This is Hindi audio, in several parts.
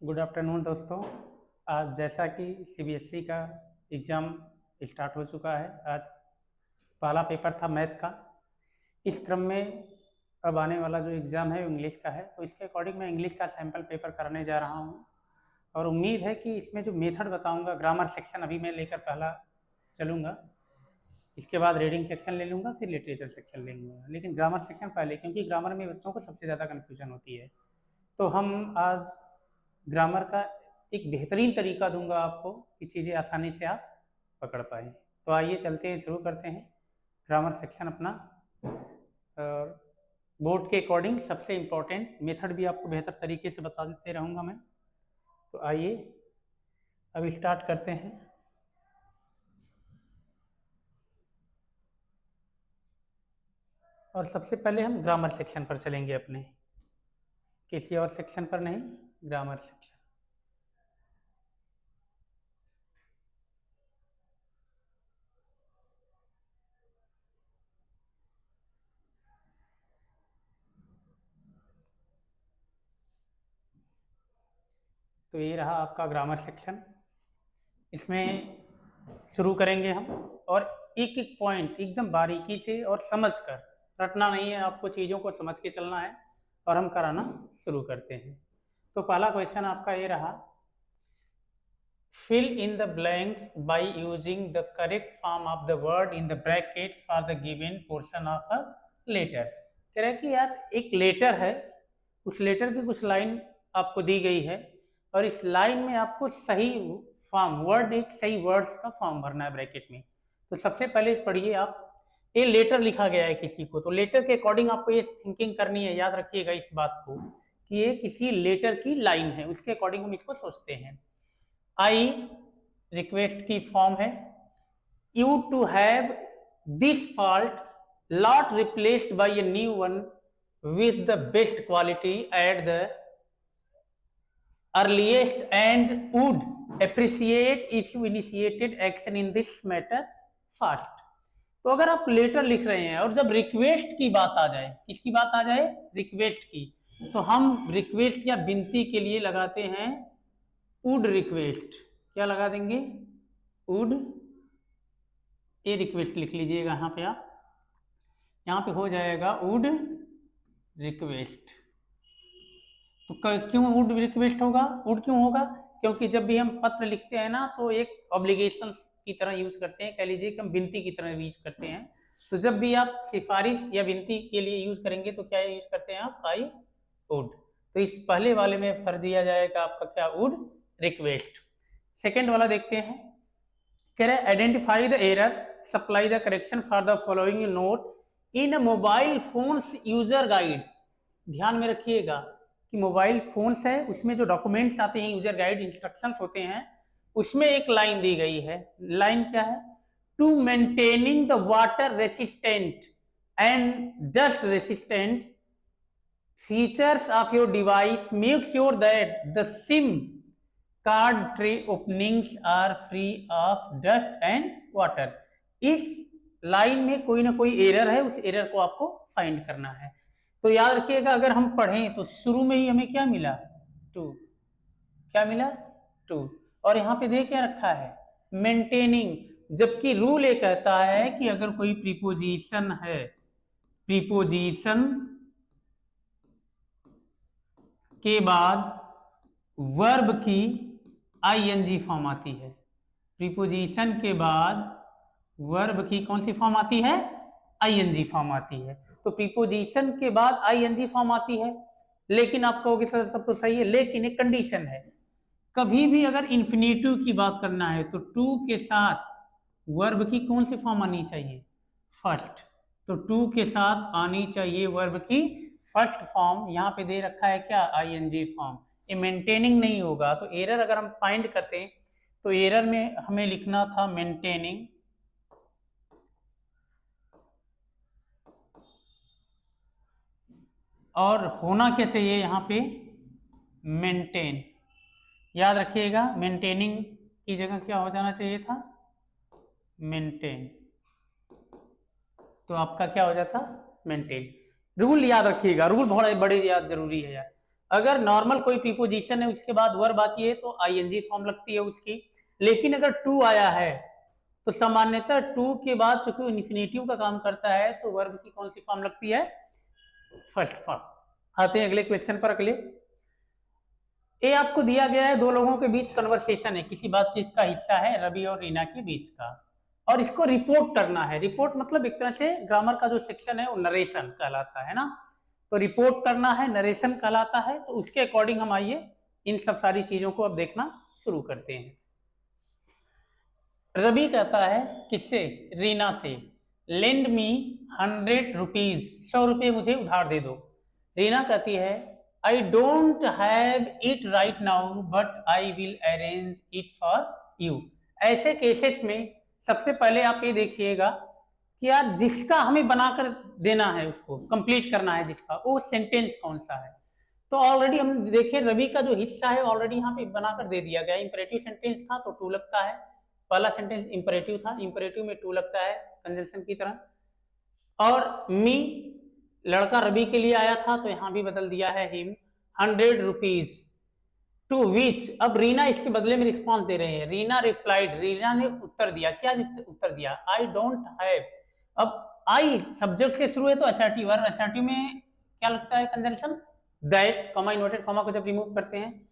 गुड आफ्टरनून दोस्तों। आज जैसा कि सीबीएसई का एग्ज़ाम स्टार्ट हो चुका है, आज पहला पेपर था मैथ का। इस क्रम में अब आने वाला जो एग्ज़ाम है इंग्लिश का है, तो इसके अकॉर्डिंग मैं इंग्लिश का सैम्पल पेपर कराने जा रहा हूँ और उम्मीद है कि इसमें जो मेथड बताऊँगा, ग्रामर सेक्शन अभी मैं लेकर पहला चलूँगा, इसके बाद रीडिंग सेक्शन ले लूँगा, फिर लिटरेचर सेक्शन ले लूँगा, लेकिन ग्रामर सेक्शन पहले, क्योंकि ग्रामर में बच्चों को सबसे ज़्यादा कन्फ्यूजन होती है। तो हम आज ग्रामर का एक बेहतरीन तरीका दूंगा आपको कि चीज़ें आसानी से आप पकड़ पाएँ। तो आइए चलते हैं, शुरू करते हैं ग्रामर सेक्शन अपना। और बोर्ड के अकॉर्डिंग सबसे इम्पोर्टेंट मेथड भी आपको बेहतर तरीके से बता देते रहूँगा मैं। तो आइए अब स्टार्ट करते हैं। और सबसे पहले हम ग्रामर सेक्शन पर चलेंगे अपने, किसी और सेक्शन पर नहीं, ग्रामर सेक्शन। तो ये रहा आपका ग्रामर सेक्शन। इसमें शुरू करेंगे हम, और एक एक पॉइंट एकदम बारीकी से और समझकर, रटना नहीं है, आपको चीज़ों को समझ के चलना है और हम कराना शुरू करते हैं। तो पहला क्वेश्चन आपका ये रहा, fill in the blanks by using the correct form of the word in the bracket for the given portion of a letter। कह रहा है कि यार एक लेटर है, उस लेटर की कुछ लाइन आपको दी गई है और इस लाइन में आपको सही फॉर्म, वर्ड, एक सही वर्ड्स का फॉर्म भरना है ब्रैकेट में। तो सबसे पहले पढ़िए आप, ये लेटर लिखा गया है किसी को, तो लेटर के अकॉर्डिंग आपको ये थिंकिंग करनी है, याद रखिएगा इस बात को कि ये किसी लेटर की लाइन है, उसके अकॉर्डिंग हम इसको सोचते हैं। आई रिक्वेस्ट की फॉर्म है, you to have this fault lot replaced by a new one with the best quality at the earliest and would appreciate if you initiated action in this matter fast। तो अगर आप लेटर लिख रहे हैं और जब रिक्वेस्ट की बात आ जाए, किसकी बात आ जाए, रिक्वेस्ट की, तो हम रिक्वेस्ट या विनती के लिए लगाते हैं वुड रिक्वेस्ट। क्या लगा देंगे, वुड। ए रिक्वेस्ट लिख लीजिएगा यहाँ पे, आप यहाँ पे हो जाएगा वुड रिक्वेस्ट। तो क्यों वुड रिक्वेस्ट होगा, वुड क्यों होगा, क्योंकि जब भी हम पत्र लिखते हैं ना, तो एक ऑब्लिगेशन की तरह यूज करते हैं, कह लीजिए कि हम विनती की तरह यूज करते हैं। तो जब भी आप सिफारिश या विनती के लिए यूज करेंगे तो क्या यूज करते हैं आप, आई वुड। तो इस पहले वाले में भर दिया जाएगा आपका क्या, वुड रिक्वेस्ट। सेकेंड वाला देखते हैं, कह रहे identify the error, supply the correction for the following note in mobile phones user guide. ध्यान में रखिएगा कि मोबाइल फोन्स है, उसमें जो डॉक्यूमेंट्स आते हैं, यूजर गाइड इंस्ट्रक्शंस होते हैं, उसमें एक लाइन दी गई है। लाइन क्या है, to maintaining the water resistant and dust resistant features of your device, make sure that the SIM card tray openings are free of dust and water. इस लाइन में कोई ना कोई एरर है, उस एरर को आपको फाइंड करना है। तो याद रखिएगा, अगर हम पढ़ें तो शुरू में ही हमें क्या मिला, टू। क्या मिला, टू। और यहाँ पे दे क्या रखा है, मेंटेनिंग, जबकि रूल ये कहता है कि अगर कोई प्रीपोजिशन है, प्रीपोजिशन के बाद वर्ब की आईएनजी फॉर्म आती है, प्रीपोजिशन के बाद वर्ब की कौन सी फॉर्म आती है, आईएनजी फॉर्म आती है। तो प्रीपोजिशन के बाद आईएनजी फॉर्म आती है, लेकिन आप कहोगे सर तब तो सही है, लेकिन एक कंडीशन है, कभी भी अगर इन्फिनेटिव की बात करना है तो टू के साथ वर्ब की कौन सी फॉर्म आनी चाहिए, फर्स्ट। तो टू के साथ आनी चाहिए वर्ब की फर्स्ट फॉर्म। यहाँ पे दे रखा है क्या, आईएनजी फॉर्म। ये मेंटेनिंग नहीं होगा, तो एरर अगर हम फाइंड करते हैं तो एरर में हमें लिखना था मेंटेनिंग, और होना क्या चाहिए यहाँ पे, मेंटेन। याद रखिएगा, मेंटेनिंग की जगह क्या हो जाना चाहिए था, मेंटेन। तो आपका क्या हो जाता, मेंटेन। रूल याद रखिएगा, रूल बहुत बड़े याद जरूरी है यार। अगर नॉर्मल कोई प्रीपोजिशन है उसके बाद वर्ब आती है तो आईएनजी फॉर्म लगती है उसकी, लेकिन अगर टू आया है तो सामान्यतः टू के बाद चूंकि इन्फिनेटिव का काम करता है तो वर्ब की कौन सी फॉर्म लगती है, फर्स्ट फॉर्म। आते हैं अगले क्वेश्चन पर। अगले ए आपको दिया गया है, दो लोगों के बीच कन्वर्सेशन है, किसी बातचीत का हिस्सा है रवि और रीना के बीच का, और इसको रिपोर्ट करना है। रिपोर्ट मतलब एक तरह से ग्रामर का जो सेक्शन है वो नरेशन कहलाता है ना, तो रिपोर्ट करना है, नरेशन कहलाता है। तो उसके अकॉर्डिंग हम आइए इन सब सारी चीजों को अब देखना शुरू करते हैं। रवि कहता है किससे, रीना से, लेंड मी 100 रुपीज, 100 रुपये मुझे उधार दे दो। रीना कहती है I don't have it right now but I will arrange it for you. ऐसे केसेस में सबसे पहले आप ये देखिएगा कि यार जिसका हमें बनाकर देना है, उसको कंप्लीट करना है जिसका, वो सेंटेंस कौन सा है। तो ऑलरेडी हम देखें रवि का जो हिस्सा है ऑलरेडी यहाँ पे बनाकर दे दिया गया। इंपरेटिव सेंटेंस था तो टू लगता है, पहला सेंटेंस इंपरेटिव था, इंपरेटिव में टू लगता है कंजंक्शन की तरह। और मी लड़का रवि के लिए आया था तो यहाँ भी बदल दिया है हिम। 100 रुपीज टू विच, अब रीना इसके बदले में रिस्पॉन्स दे रहे हैं। रीना रिप्लाइड, रीना ने उत्तर दिया। क्या उत्तर दिया, आई डोंट हैव। अब आई सब्जेक्ट से शुरू है तो असर्टिव वर्ब, असर्टिव में क्या लगता है conjunction, that, comma inverted comma को जब रिमूव करते हैं।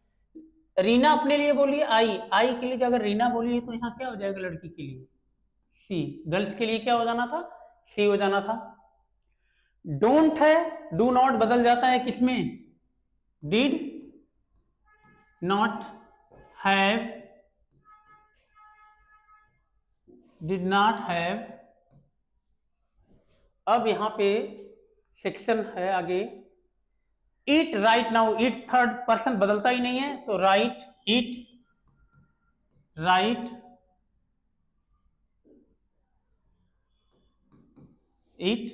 रीना अपने लिए बोली आई, आई के लिए अगर रीना बोली तो यहाँ क्या हो जाएगा, लड़की के लिए सी, गर्ल्स के लिए क्या हो जाना था, सी हो जाना था। डोंट है, डू नॉट बदल जाता है किसमें, did not have, did not have. अब यहां पे सेक्शन है आगे, it right now, it third person बदलता ही नहीं है तो right it, right it,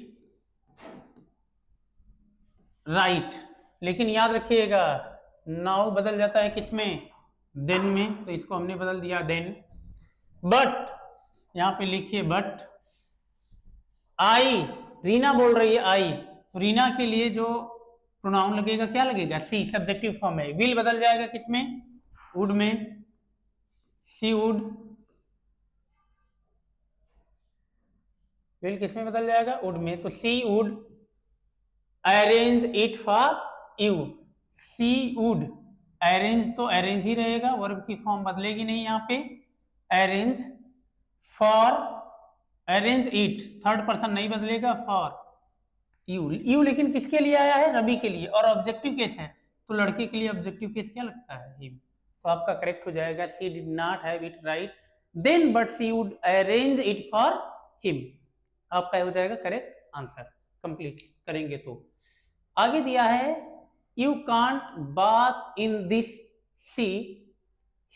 right. लेकिन याद रखिएगा नाउ बदल जाता है किसमें, देन में, तो इसको हमने बदल दिया देन। बट यहां पे लिखिए बट आई, रीना बोल रही है आई, तो रीना के लिए जो प्रोनाउन लगेगा क्या लगेगा, सी, सब्जेक्टिव फॉर्म है। विल बदल जाएगा किसमें, वुड में, सी वुड, विल किसमें बदल जाएगा, वुड में, तो she would arrange it for you. She would, arrange तो अरेंज ही रहेगा, वर्ब की फॉर्म बदलेगी नहीं यहाँ पे, arrange for, arrange it, third person नहीं बदलेगा, फॉर यू। यू लेकिन किसके लिए आया है, रवि के लिए, और ऑब्जेक्टिव केस है तो लड़के के लिए ऑब्जेक्टिव केस क्या लगता है, हिम। तो आपका करेक्ट हो जाएगा she did not have it right then but she would arrange it for him. आपका हो जाएगा करेक्ट आंसर, कंप्लीट करेंगे तो। आगे दिया है you can't bath in this sea,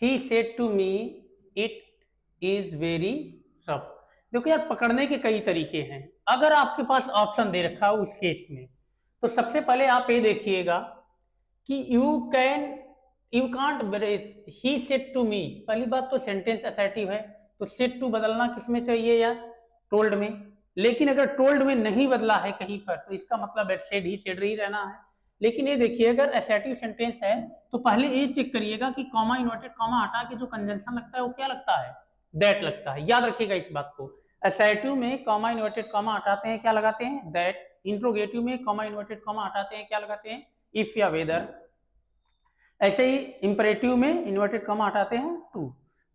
he said to me it is very rough. देखो यार पकड़ने के कई तरीके हैं, अगर आपके पास ऑप्शन दे रखा हो उस केस में तो सबसे पहले आप ये देखिएगा कि you can't, he said to me, पहली बात तो सेंटेंस असर्टिव है तो सेड टू बदलना किसमें चाहिए यार, टोल्ड में। लेकिन अगर टोल्ड में नहीं बदला है कहीं पर तो इसका मतलब सेड ही सेड ही रहना है। लेकिन ये देखिए अगर असर्टिव सेंटेंस है तो पहले ये चेक करिएगा कि कॉमा इन्वर्टेड कॉमा हटा के जो कंजंक्शन लगता है वो क्या लगता है, दैट लगता है। याद रखिएगा इस बात को, असर्टिव में कॉमा इन्वर्टेड कॉमा हटाते हैं क्या लगाते हैं, दैट। इंट्रोगेटिव में कॉमा इन्वर्टेड कॉमा हटाते हैं क्या लगाते हैं, इफ या वेदर। ऐसे ही इंपरेटिव में इन्वर्टेड कॉमा हटाते हैं टू।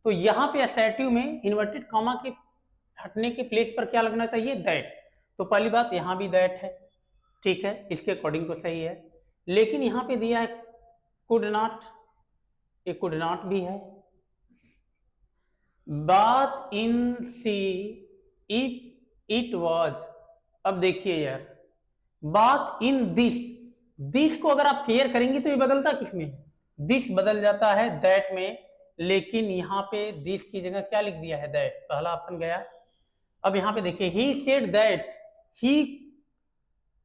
तो यहाँ पे असर्टिव में इन्वर्टेड कॉमा के हटने के प्लेस पर क्या लगना चाहिए, दैट। तो पहली बात यहाँ भी दैट है, ठीक है, इसके अकॉर्डिंग तो सही है। लेकिन यहाँ पे दिया है कुड नॉट, ये कुड नॉट भी है। बात इन सी इफ इट वाज, अब देखिए यार बात इन दिस, दिस को अगर आप क्लियर करेंगे तो ये बदलता किसमें है, दिस बदल जाता है दैट में। लेकिन यहाँ पे दिस की जगह क्या लिख दिया है, दैट, पहला ऑप्शन गया। अब यहाँ पे देखिए ही said that he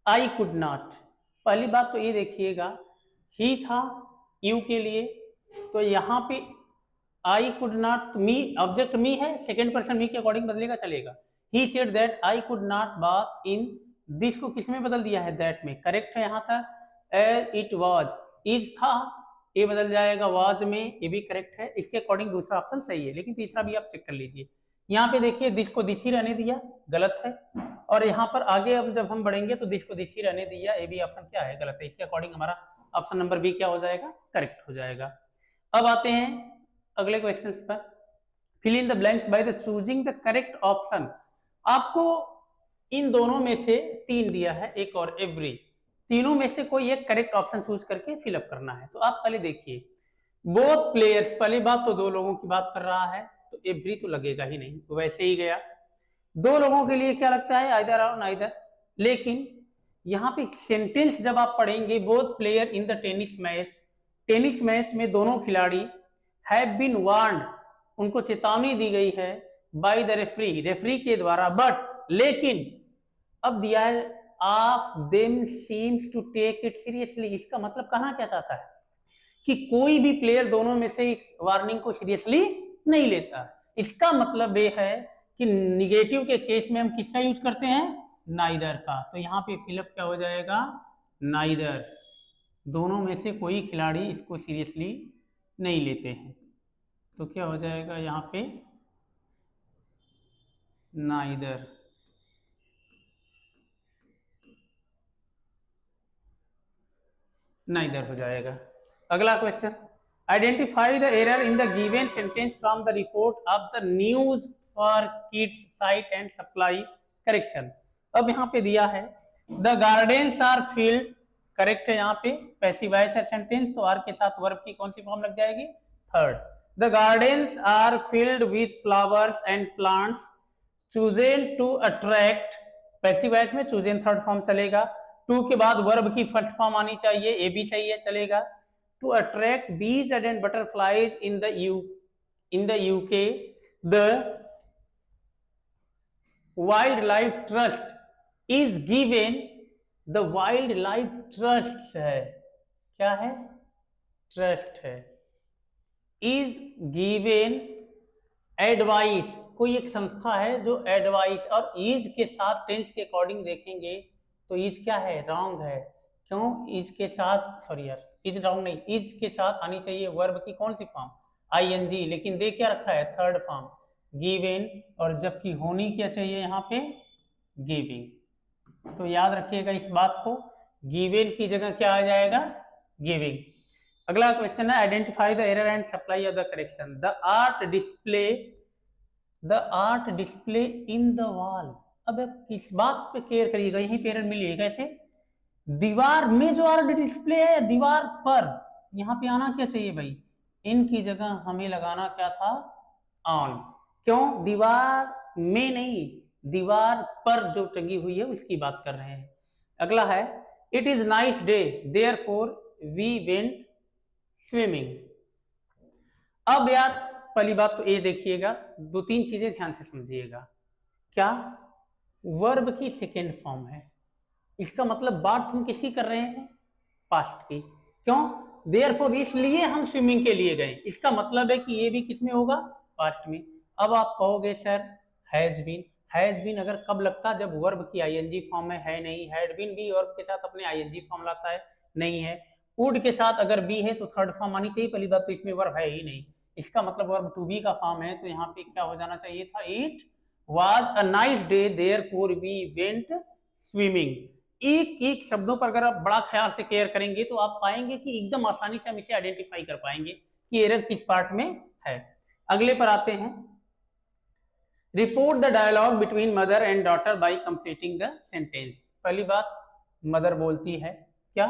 I could not, पहली बात तो ये देखिएगा ही था यू के लिए, तो यहाँ पे I could not, me object me है, सेकेंड पर्सन मी के अकॉर्डिंग बदलेगा चलेगा। He said that I could not bath in this को किसमें बदल दिया है, दैट में, करेक्ट है यहाँ तक। एज इट वाज, इज था, ये बदल जाएगा वाज में, ये भी करेक्ट है। इसके अकॉर्डिंग दूसरा ऑप्शन सही है, लेकिन तीसरा भी आप चेक कर लीजिए। यहाँ पे देखिए दिस को दिस ही रहने दिया, गलत है। और यहाँ पर आगे अब जब हम बढ़ेंगे तो दिस को दिस ही रहने दिया, ये भी ऑप्शन क्या है, गलत है। इसके अकॉर्डिंग हमारा ऑप्शन नंबर बी क्या हो जाएगा, करेक्ट हो जाएगा। अब आते हैं अगले क्वेश्चन पर। Fill in the blanks by the choosing the correct option. आपको इन दोनों में से 3 दिया है, एक और एवरी, तीनों में से कोई एक करेक्ट ऑप्शन चूज करके फिलअप करना है। तो आप पहले देखिए, बोथ प्लेयर्स, पहली बात तो 2 लोगों की बात कर रहा है, तो एवरी तो लगेगा ही नहीं, तो वैसे ही गया। 2 लोगों के लिए क्या लगता है, आइदर और नाइदर। लेकिन यहाँ पे सेंटेंस जब आप पढ़ेंगे, both player in the tennis match, tennis match में दोनों खिलाड़ी हैव बीन वार्न्ड, उनको चेतावनी दी गई है, बाय द रेफरी, रेफरी के द्वारा, बट लेकिन अब दिया है of them seems to take it seriously. इसका मतलब कहना क्या चाहता है कि कोई भी प्लेयर दोनों में से इस वार्निंग को सीरियसली नहीं लेता। इसका मतलब ये है कि निगेटिव के केस में हम किसका यूज करते हैं, नाइदर का। तो यहाँ पे फिलअप क्या हो जाएगा, नाइदर, दोनों में से कोई खिलाड़ी इसको सीरियसली नहीं लेते हैं। तो क्या हो जाएगा यहाँ पे, नाइदर। नाइदर हो जाएगा। अगला question, identify the error in the given sentence from the report of the news for kids site and supply correction. अब यहाँ पे दिया है the gardens are filled, correct है यहाँ पे, पैसिव वॉइस है सेंटेंस, तो आर के साथ वर्ब की कौन सी फॉर्म लग जाएगी, third. The gardens are filled with flowers and plants chosen to attract, passive voice में चूजन थर्ड फॉर्म चलेगा। टू के बाद वर्ब की फर्स्ट फॉर्म आनी चाहिए, ए भी सही है, चलेगा। टू अट्रैक्ट बीज and butterflies in the UK, the wild life trust is given, the wild life trust है, क्या है, ट्रस्ट है, इज गिवन एडवाइस, कोई एक संस्था है जो एडवाइस, और इज के साथ टेंस के अकॉर्डिंग देखेंगे तो इज क्या है, रॉन्ग है। क्यों, इज के साथ, सॉरी यार, इज रॉन्ग नहीं, इज के साथ आनी चाहिए वर्ब की कौन सी फॉर्म, आईएनजी, लेकिन दे क्या रखा है, थर्ड फॉर्म, गिवन, और जबकि होनी क्या चाहिए यहाँ पे, गिविंग। तो याद रखिएगा इस बात को, गिवन की जगह क्या आ जाएगा, गिविंग। अगला क्वेश्चन है, identify the error and supply of the correction. The art display in the wall. अब किस बात पे केयर करिएगा, यहीं पे एरर मिली है, कैसे, दीवार में जो आर्ट डिस्प्ले है, दीवार पर, यहाँ पे आना क्या चाहिए भाई, इनकी जगह हमें लगाना क्या था, ऑन। क्यों, दीवार में नहीं, दीवार पर जो टंगी हुई है उसकी बात कर रहे हैं। अगला है, it is nice day therefore we went swimming. अब यार पहली बात तो ये देखिएगा, 2-3 चीजें ध्यान से समझिएगा। क्या, वर्ब की सेकेंड फॉर्म है, इसका मतलब बात हम किसकी कर रहे हैं, पास्ट की। क्यों, देयरफॉर, इसलिए हम स्विमिंग के लिए गए, इसका मतलब है कि ये भी किसमें होगा, पास्ट में। अब आप कहोगे sir has been, has been अगर कब लगता, जब वर्ब की आईएनजी फॉर्म है नहीं, हैड बीन भी वर्ब के साथ अपने आईएनजी फॉर्म लाता है, नहीं है। वुड के साथ अगर बी है तो थर्ड फॉर्म आनी चाहिए, पहली बात तो इसमें वर्ब है ही नहीं, इसका मतलब वर्ब टू बी का फॉर्म है, तो यहाँ पे क्या हो जाना चाहिए था, it was a nice day therefore we went swimming. एक एक शब्दों पर अगर आप बड़ा ख्याल से केयर करेंगे तो आप पाएंगे कि एकदम आसानी से हम इसे आइडेंटिफाई कर पाएंगे कि एरर किस पार्ट में है। अगले पर आते हैं, report the dialogue between mother and daughter by completing the sentence. पहली बात, मदर बोलती है क्या,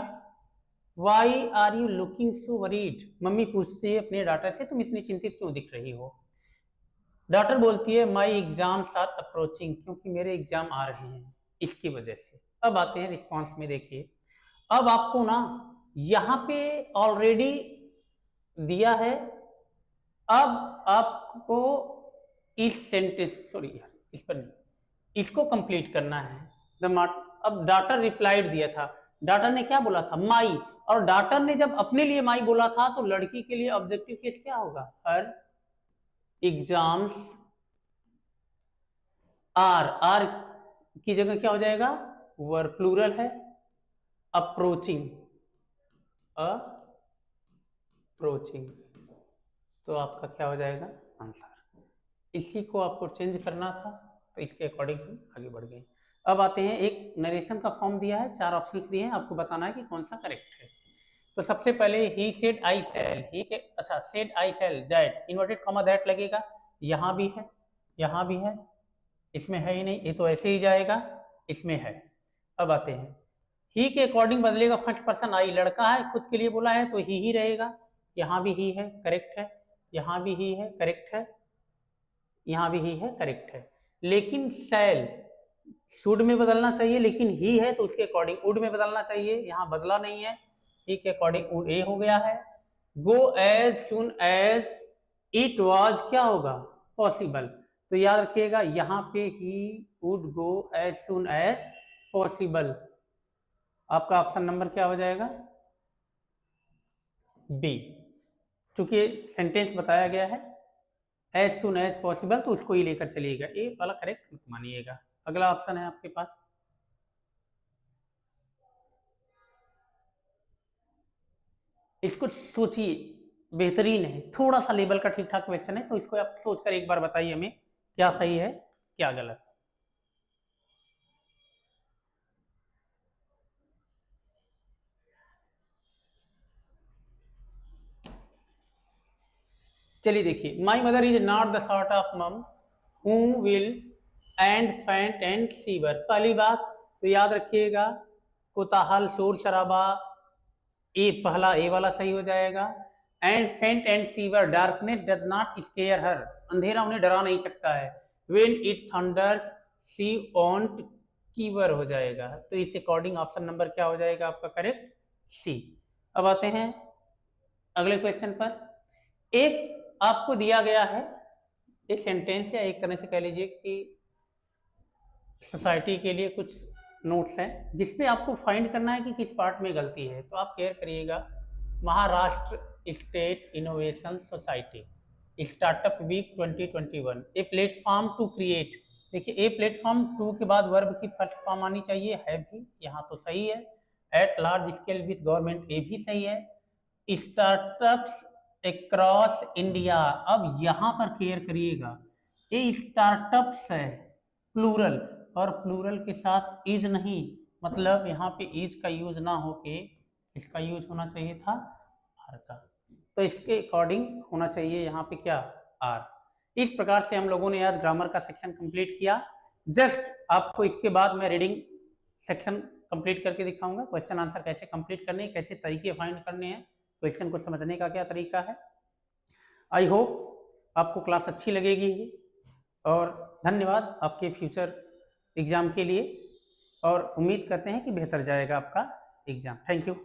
why are you looking so worried, mummy पूछती है अपने डॉटर से तुम इतनी चिंतित क्यों दिख रही हो। डॉटर बोलती है माई एग्जाम्स आर अप्रोचिंग, क्योंकि मेरे एग्जाम आ रहे हैं इसकी वजह से। अब आते हैं रिस्पॉन्स में, देखिए अब आपको ना यहाँ पे ऑलरेडी दिया है, अब आपको इस सेंटेंस, सॉरी यार इस पर नहीं, इसको कंप्लीट करना है। अब डॉटर रिप्लाइड दिया था, डॉटर ने क्या बोला था, माई, और डॉटर ने जब अपने लिए माई बोला था तो लड़की के लिए ऑब्जेक्टिव केस क्या होगा, हर एग्जाम्स आर की जगह क्या हो जाएगा, वर्ब प्लूरल है, अप्रोचिंग, अप्रोचिंग, तो आपका क्या हो जाएगा आंसर। इसी को आपको चेंज करना था, तो इसके अकॉर्डिंग हम आगे बढ़ गए। अब आते हैं, एक नरेशन का फॉर्म दिया है, 4 ऑप्शंस दिए हैं, आपको बताना है कि कौन सा करेक्ट है। तो सबसे पहले he said I cell, he के अच्छा said I shall that, inverted comma that लगेगा, यहाँ भी है, यहाँ भी है, इसमें है ही नहीं, ये तो ऐसे ही जाएगा, इसमें है। अब आते हैं, ही के अकॉर्डिंग बदलेगा, फर्स्ट पर्सन आई, लड़का है, खुद के लिए बोला है तो ही रहेगा, यहाँ भी ही है, करेक्ट है, यहाँ भी ही है, करेक्ट है, यहाँ भी ही है, करेक्ट है। लेकिन सेल शुड में बदलना चाहिए, लेकिन ही है तो उसके अकॉर्डिंग वुड में बदलना चाहिए, यहाँ बदला नहीं है, ही के अकॉर्डिंग वुड ए हो गया है। Go as soon as it was क्या होगा, पॉसिबल। तो याद रखिएगा यहाँ पे he would go as soon as possible, आपका ऑप्शन नंबर क्या हो जाएगा, बी। चूंकि सेंटेंस बताया गया है एज सुन एज पॉसिबल, तो उसको ही लेकर चलिएगा, ए वाला करेक्ट मत मानिएगा। अगला ऑप्शन है आपके पास, इसको सोचिए, बेहतरीन है, थोड़ा सा लेवल का ठीक ठाक क्वेश्चन है, तो इसको आप सोचकर एक बार बताइए हमें क्या सही है क्या गलत। चलिए देखिए, my mother is not the sort of मम who will and faint and fever. पहली बात तो याद रखिएगा, कोताहल शोर शराबा, ए पहला ए वाला सही हो जाएगा। And faint and fever, darkness does not scare her, अंधेरा उन्हें डरा नहीं सकता है। When it thunders she won't quiver हो जाएगा, तो इस अकॉर्डिंग ऑप्शन नंबर क्या हो जाएगा आपका करेक्ट, सी। अब आते हैं अगले क्वेश्चन पर। एक आपको दिया गया है, एक सेंटेंस या एक तरह से कह लीजिए कि सोसाइटी के लिए कुछ नोट्स हैं, जिसपे आपको फाइंड करना है कि किस पार्ट में गलती है। तो आप केयर करिएगा, Maharashtra state innovation society startup week 2021, a platform to create. देखिए ए प्लेटफॉर्म टू के बाद वर्ब की फर्स्ट फॉर्म आनी चाहिए, है भी, यहाँ तो सही है। At large scale with government, A भी सही है। स्टार्टअप्स अक्रॉस इंडिया, अब यहाँ पर केयर करिएगा, ये स्टार्टअप्स है प्लूरल, और प्लूरल के साथ इज नहीं, मतलब यहाँ पे इज का यूज ना होके इसका यूज होना चाहिए था आर का, तो इसके अकॉर्डिंग होना चाहिए यहाँ पे क्या, आर। इस प्रकार से हम लोगों ने आज ग्रामर का सेक्शन कंप्लीट किया। जस्ट आपको इसके बाद मैं रीडिंग सेक्शन कंप्लीट करके दिखाऊंगा, क्वेश्चन आंसर कैसे कंप्लीट करने हैं, कैसे तरीके फाइंड करने हैं, क्वेश्चन को समझने का क्या तरीका है। आई होप आपको क्लास अच्छी लगेगी, और धन्यवाद आपके फ्यूचर एग्जाम के लिए, और उम्मीद करते हैं कि बेहतर जाएगा आपका एग्जाम। Thank you.